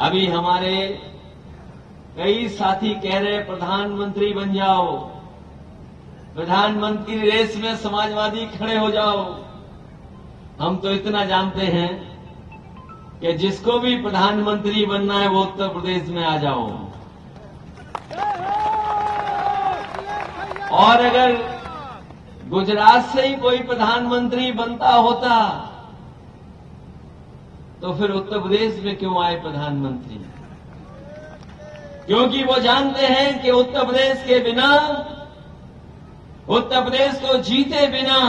अभी हमारे कई साथी कह रहे प्रधानमंत्री बन जाओ, प्रधानमंत्री रेस में समाजवादी खड़े हो जाओ। हम तो इतना जानते हैं कि जिसको भी प्रधानमंत्री बनना है वो उत्तर प्रदेश में आ जाओ। और अगर गुजरात से ही कोई प्रधानमंत्री बनता होता तो फिर उत्तर प्रदेश में क्यों आए प्रधानमंत्री? क्योंकि वो जानते हैं कि उत्तर प्रदेश के बिना, उत्तर प्रदेश को जीते बिना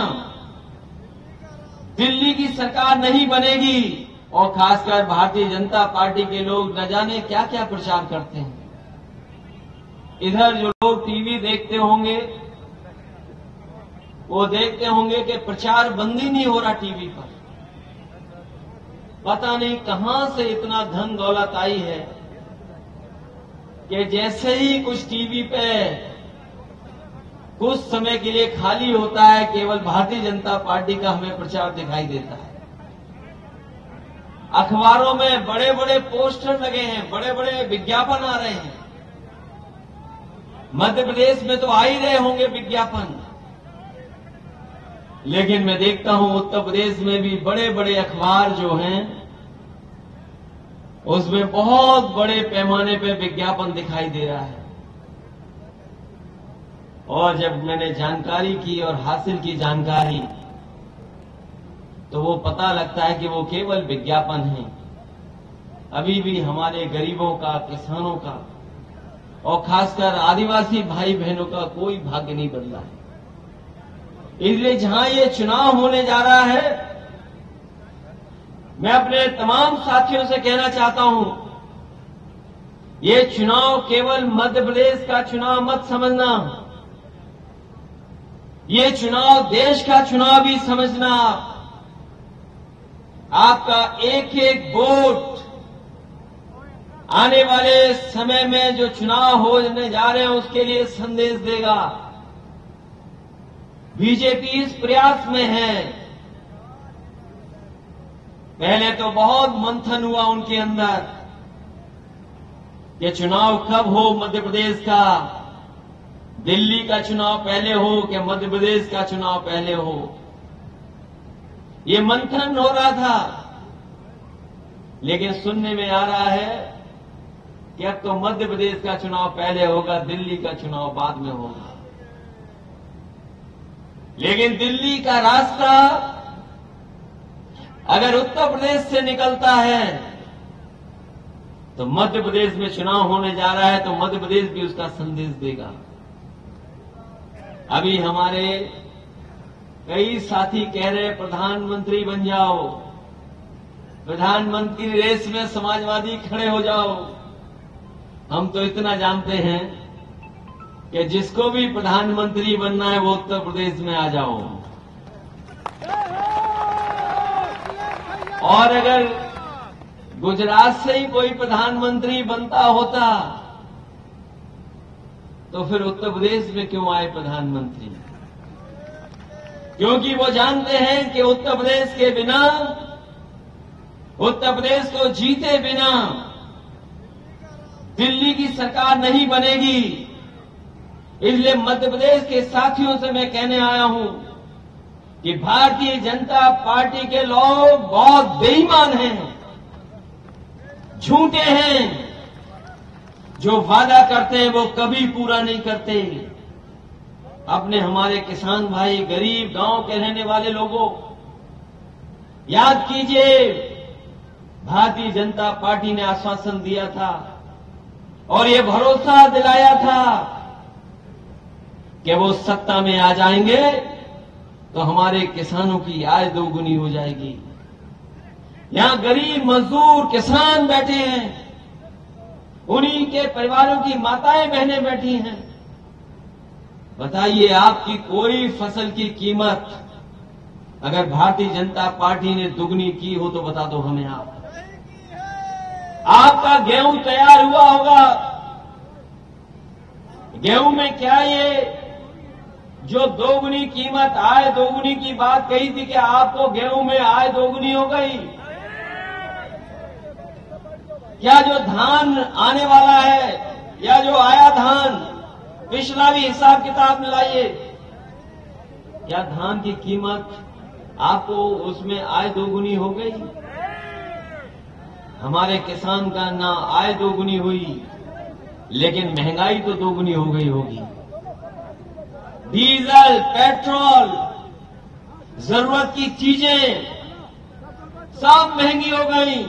दिल्ली की सरकार नहीं बनेगी। और खासकर भारतीय जनता पार्टी के लोग न जाने क्या क्या प्रचार करते हैं। इधर जो लोग टीवी देखते होंगे वो देखते होंगे कि प्रचार बंद ही नहीं हो रहा टीवी पर। पता नहीं कहां से इतना धन दौलत आई है कि जैसे ही कुछ टीवी पे कुछ समय के लिए खाली होता है, केवल भारतीय जनता पार्टी का हमें प्रचार दिखाई देता है। अखबारों में बड़े बड़े पोस्टर लगे हैं, बड़े बड़े विज्ञापन आ रहे हैं। मध्य प्रदेश में तो आ ही रहे होंगे विज्ञापन, लेकिन मैं देखता हूं उत्तर प्रदेश में भी बड़े बड़े अखबार जो हैं उसमें बहुत बड़े पैमाने पर विज्ञापन दिखाई दे रहा है। और जब मैंने जानकारी की और हासिल की जानकारी तो वो पता लगता है कि वो केवल विज्ञापन है। अभी भी हमारे गरीबों का, किसानों का और खासकर आदिवासी भाई बहनों का कोई भाग्य नहीं बदला है। इसलिए जहां ये चुनाव होने जा रहा है, मैं अपने तमाम साथियों से कहना चाहता हूं, ये चुनाव केवल मध्य प्रदेश का चुनाव मत समझना, ये चुनाव देश का चुनाव भी समझना। आपका एक एक वोट आने वाले समय में जो चुनाव होने जा रहे हैं उसके लिए संदेश देगा। बीजेपी इस प्रयास में है। पहले तो बहुत मंथन हुआ उनके अंदर कि चुनाव कब हो मध्य प्रदेश का, दिल्ली का चुनाव पहले हो कि मध्य प्रदेश का चुनाव पहले हो। ये मंथन हो रहा था, लेकिन सुनने में आ रहा है कि अब तो मध्य प्रदेश का चुनाव पहले होगा, दिल्ली का चुनाव बाद में होगा। लेकिन दिल्ली का रास्ता अगर उत्तर प्रदेश से निकलता है तो मध्य प्रदेश में चुनाव होने जा रहा है, तो मध्य प्रदेश भी उसका संदेश देगा। अभी हमारे कई साथी कह रहे प्रधानमंत्री बन जाओ, प्रधानमंत्री रेस में समाजवादी खड़े हो जाओ। हम तो इतना जानते हैं कि जिसको भी प्रधानमंत्री बनना है वो उत्तर प्रदेश में आ जाओ। और अगर गुजरात से ही कोई प्रधानमंत्री बनता होता तो फिर उत्तर प्रदेश में क्यों आए प्रधानमंत्री? क्योंकि वो जानते हैं कि उत्तर प्रदेश के बिना, उत्तर प्रदेश को जीते बिना दिल्ली की सरकार नहीं बनेगी। इसलिए मध्य प्रदेश के साथियों से मैं कहने आया हूं कि भारतीय जनता पार्टी के लोग बहुत बेईमान हैं, झूठे हैं। जो वादा करते हैं वो कभी पूरा नहीं करते। अपने हमारे किसान भाई, गरीब गांव के रहने वाले लोगों, याद कीजिए, भारतीय जनता पार्टी ने आश्वासन दिया था और ये भरोसा दिलाया था कि वो सत्ता में आ जाएंगे तो हमारे किसानों की आय दोगुनी हो जाएगी। यहां गरीब मजदूर किसान बैठे हैं, उन्हीं के परिवारों की माताएं बहनें बैठी हैं। बताइए, आपकी कोई फसल की कीमत अगर भारतीय जनता पार्टी ने दुगनी की हो तो बता दो हमें आप। आपका गेहूं तैयार हुआ होगा, गेहूं में क्या ये जो दोगुनी कीमत, आय दोगुनी की बात कही थी कि आपको गेहूं में आय दोगुनी हो गई? क्या जो धान आने वाला है या जो आया धान, पिछला भी हिसाब किताब मिलाइए। क्या धान की कीमत आपको उसमें आय दोगुनी हो गई? हमारे किसान का ना आय दोगुनी हुई, लेकिन महंगाई तो दोगुनी हो गई होगी। डीजल, पेट्रोल, जरूरत की चीजें सब महंगी हो गई।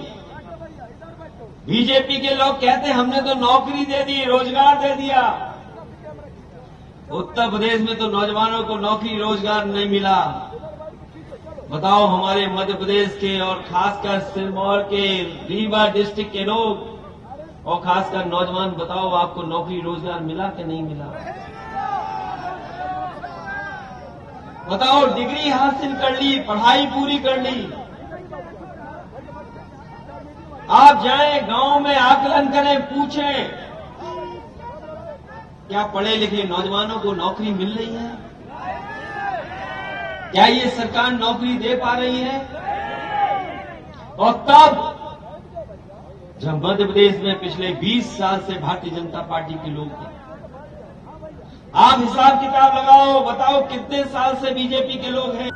बीजेपी के लोग कहते हमने तो नौकरी दे दी, रोजगार दे दिया। उत्तर प्रदेश में तो नौजवानों को नौकरी रोजगार नहीं मिला। बताओ हमारे मध्य प्रदेश के और खासकर सिरमौर के रीवा डिस्ट्रिक्ट के लोग और खासकर नौजवान, बताओ आपको नौकरी रोजगार मिला कि नहीं मिला? बताओ डिग्री हासिल कर ली, पढ़ाई पूरी कर ली, आप जाएं गांव में आकलन करें, पूछें क्या पढ़े लिखे नौजवानों को नौकरी मिल रही है? क्या ये सरकार नौकरी दे पा रही है? और तब जब मध्य प्रदेश में पिछले 20 साल से भारतीय जनता पार्टी के लोग थे, आप हिसाब किताब लगाओ, बताओ कितने साल से बीजेपी के लोग हैं।